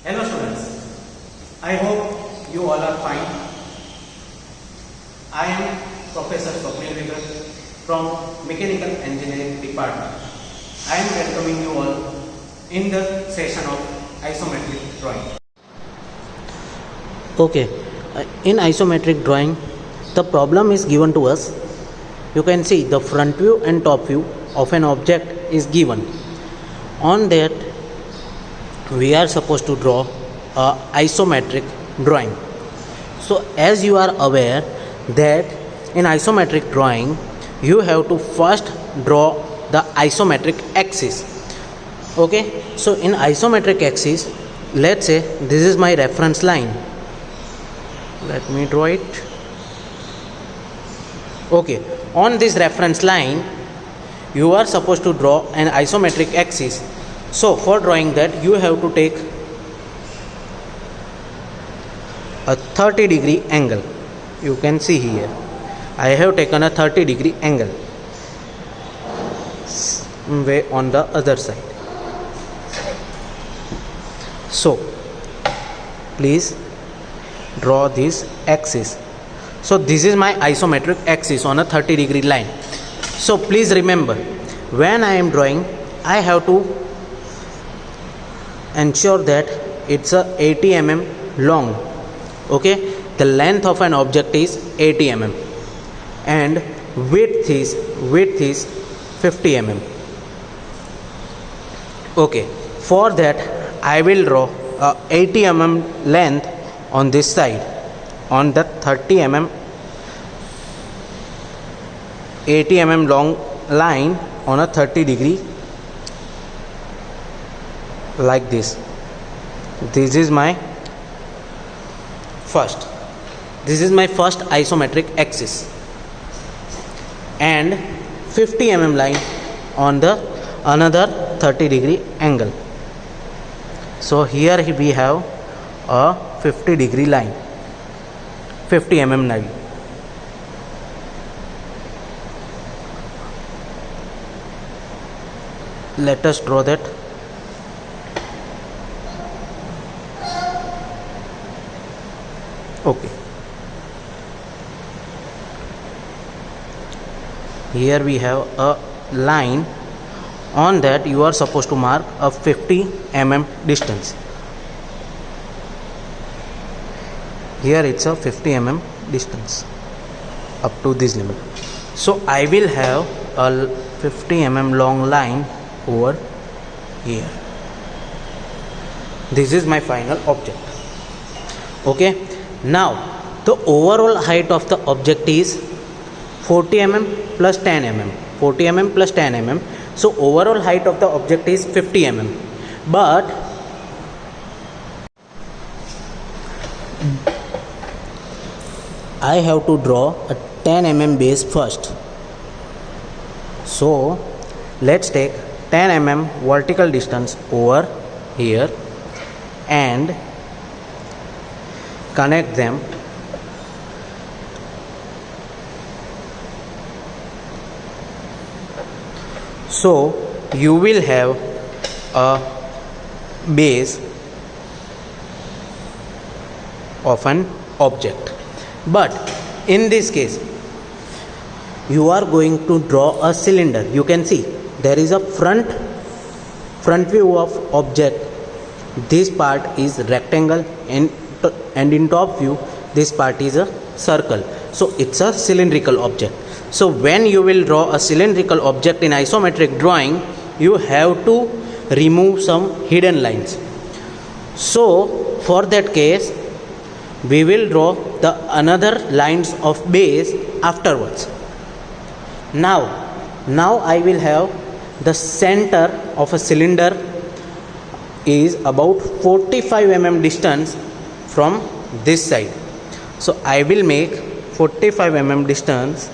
Hello students, I hope you all are fine. I am Professor Swapnil Vigar from Mechanical Engineering Department. I am welcoming you all in the session of isometric drawing. Okay, in isometric drawing, the problem is given to us. You can see the front view and top view of an object is given. On that, we are supposed to draw a isometric drawing. So as you are aware that in isometric drawing, you have to first draw the isometric axis. Okay, so in isometric axis, let's say this is my reference line. Let me draw it. Okay, on this reference line you are supposed to draw an isometric axis. So for drawing that, you have to take a 30-degree angle. You can see here I have taken a 30-degree angle way on the other side. So please draw this axis. So this is my isometric axis on a 30-degree line. So please remember, when I am drawing, I have to ensure that it's a 80 mm long. Okay, the length of an object is 80 mm and width is 50 mm. Okay, for that I will draw a 80 mm length on this side, on the 30 mm 80 mm long line on a 30-degree, like this. This is my first isometric axis, and 50 mm line on the another 30-degree angle. So here we have a 50-degree line, 50 mm line. Let us draw that. Okay, here we have a line. On that you are supposed to mark a 50 mm distance. Here it's a 50 mm distance up to this limit. So I will have a 50 mm long line over here. This is my final object. Okay, now the overall height of the object is 40 mm plus 10 mm, 40 mm plus 10 mm. So overall height of the object is 50 mm, but I have to draw a 10 mm base first. So let's take 10 mm vertical distance over here and connect them. So you will have a base of an object, but in this case you are going to draw a cylinder. You can see there is a front view of object. This part is rectangle, and in top view this part is a circle. So it's a cylindrical object. So when you will draw a cylindrical object in isometric drawing, you have to remove some hidden lines. So for that case we will draw the another lines of base afterwards. Now I will have the center of a cylinder is about 45 mm distance from this side. So I will make 45 mm distance.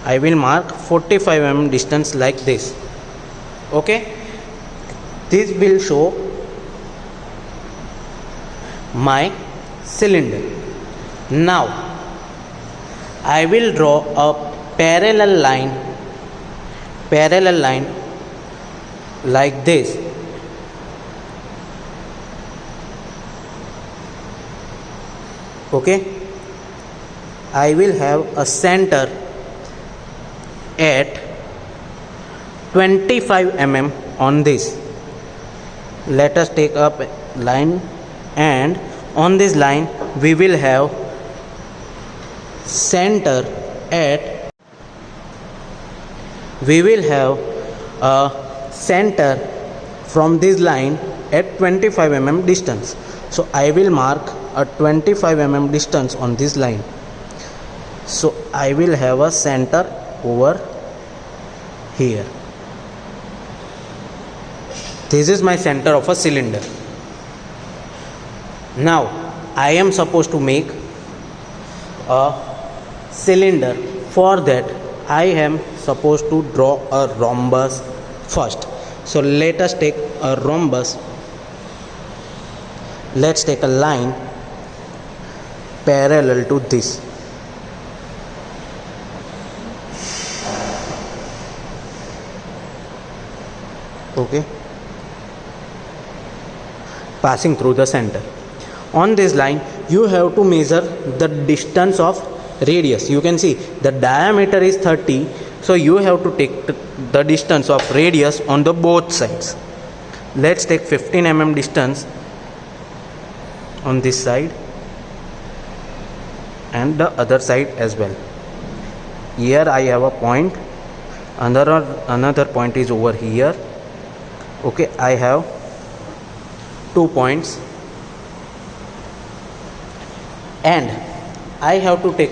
I will mark 45 mm distance like this. Okay, this will show my cylinder. Now I will draw a parallel line like this. Okay, I will have a center at 25 mm on this. Let us take up line, and on this line we will have center at, we will have a center from this line at 25 mm distance. So I will mark a 25 mm distance on this line. So I will have a center over here. This is my center of a cylinder. Now I am supposed to make a cylinder. For that I am supposed to draw a rhombus first. So let us take a rhombus. Let's take a line parallel to this. Okay, passing through the center. On this line you have to measure the distance of radius. You can see the diameter is 30, so you have to take the distance of radius on the both sides. Let's take 15 mm distance on this side and the other side as well. Here I have a point, another point is over here. Okay, I have 2 points, and I have to take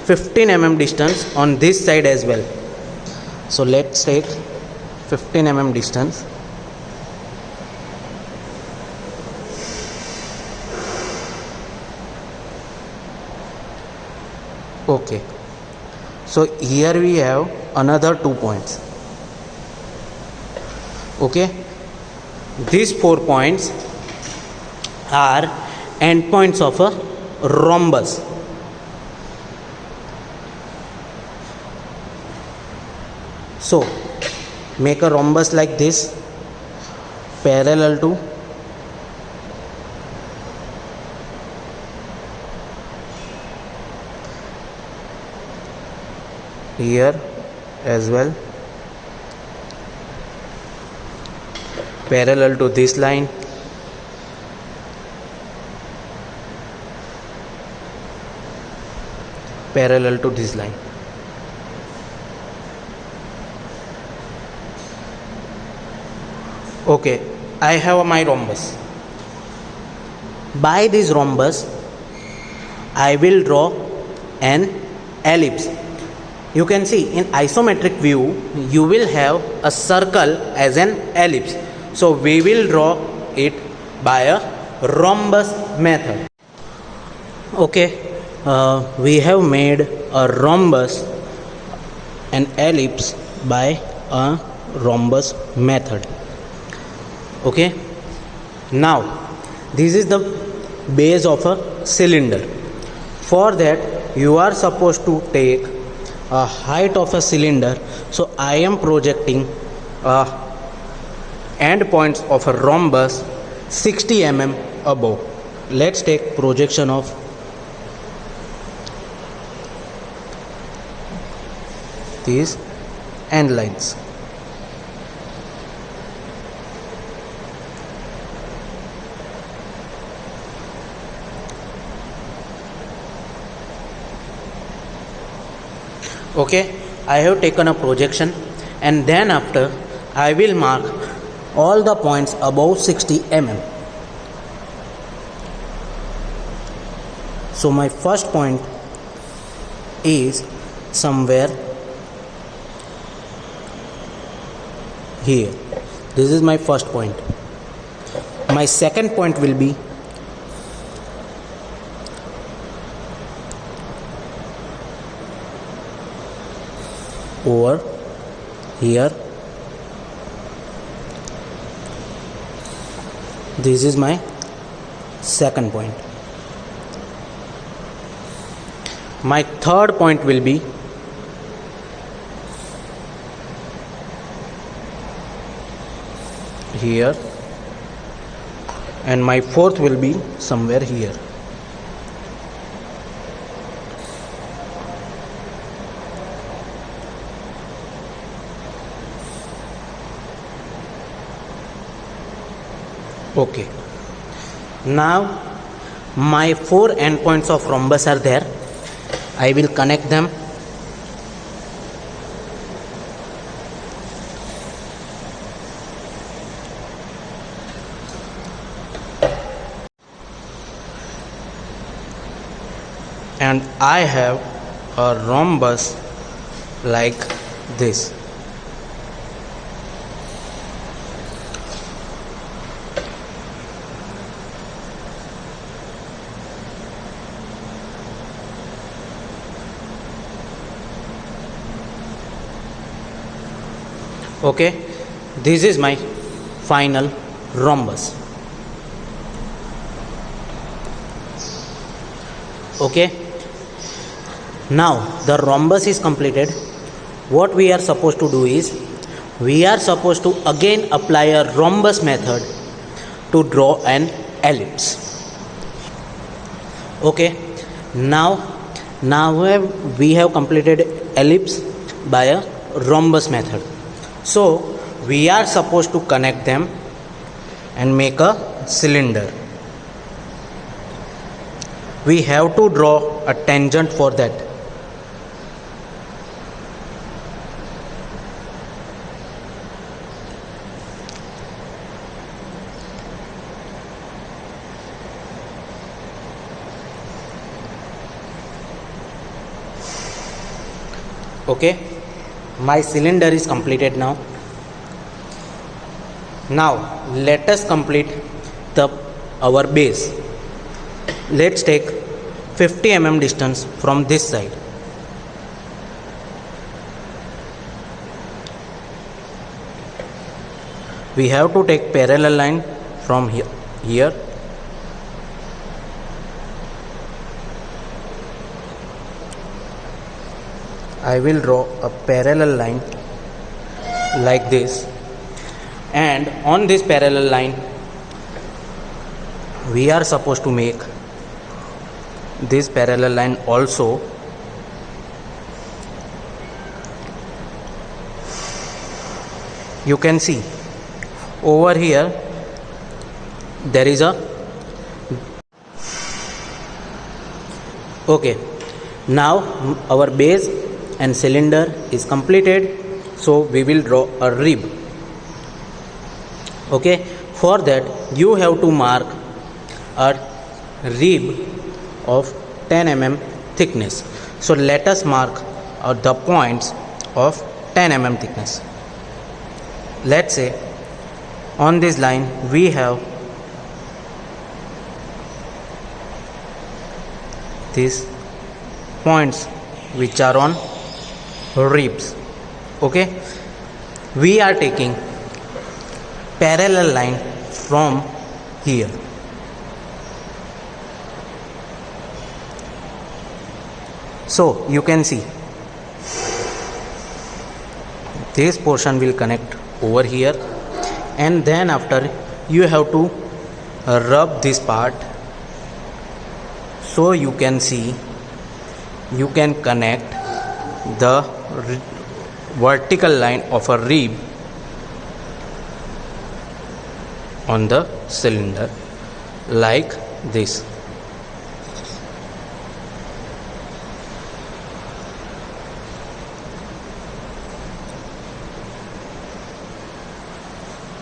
15 mm distance on this side as well. So let's take 15 mm distance. Okay, so here we have another 2 points. Okay, these 4 points are endpoints of a rhombus. So make a rhombus like this, parallel to here as well, parallel to this line, parallel to this line. Okay, I have my rhombus. By this rhombus I will draw an ellipse. You can see in isometric view you will have a circle as an ellipse. So we will draw it by a rhombus method. Okay, we have made a rhombus, an ellipse, by a rhombus method. Okay, now this is the base of a cylinder. For that you are supposed to take a height of a cylinder. So I am projecting end points of a rhombus 60 mm above. Let's take projection of these end lines. Okay, I have taken a projection, and then after I will mark all the points above 60 mm. So my first point is somewhere here. This is my first point. My second point will be over here. This is my second point. My third point will be here, and my fourth will be somewhere here. Okay. Now my 4 endpoints of rhombus are there. I will connect them. And I have a rhombus like this. Okay, this is my final rhombus. Okay, now the rhombus is completed. What we are supposed to do is we are supposed to again apply a rhombus method to draw an ellipse. Okay, now we have completed ellipse by a rhombus method. So we are supposed to connect them and make a cylinder. We have to draw a tangent for that. Okay, my cylinder is completed now. Now let us complete our base. Let's take 50 mm distance from this side. We have to take parallel line from here. I will draw a parallel line like this, and on this parallel line we are supposed to make this parallel line also. You can see over here there is a okay. Now our base and cylinder is completed, so we will draw a rib. Okay, for that you have to mark a rib of 10 mm thickness. So let us mark the points of 10 mm thickness. Let's say on this line we have these points which are on ribs. Okay, we are taking parallel line from here. So you can see this portion will connect over here, and then after you have to rub this part, so you can see you can connect the vertical line of a rib on the cylinder like this.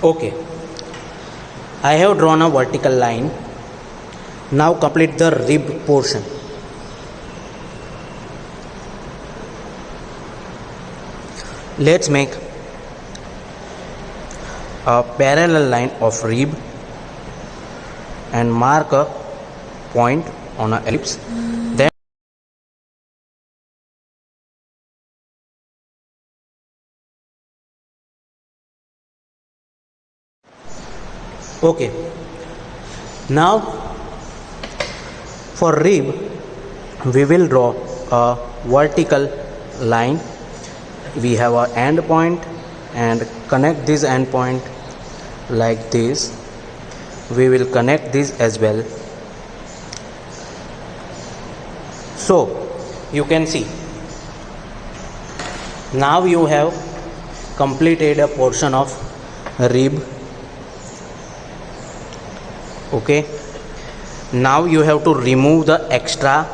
Okay, I have drawn a vertical line. Now complete the rib portion. Let's make a parallel line of rib and mark a point on an ellipse. Then okay, now for rib we will draw a vertical line. We have an end point and connect this end point like this. We will connect this as well. So you can see now you have completed a portion of rib. Okay, now you have to remove the extra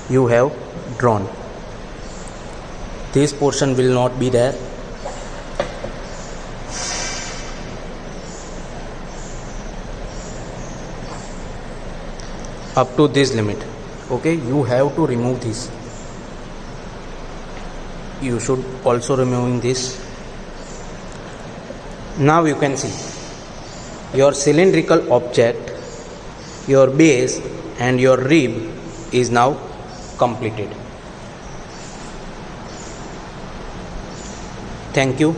you have drawn. This portion will not be there. Up to this limit. Okay, you have to remove this. You should also removing this. Now you can see your cylindrical object, your base and your rib is now completed. Thank you.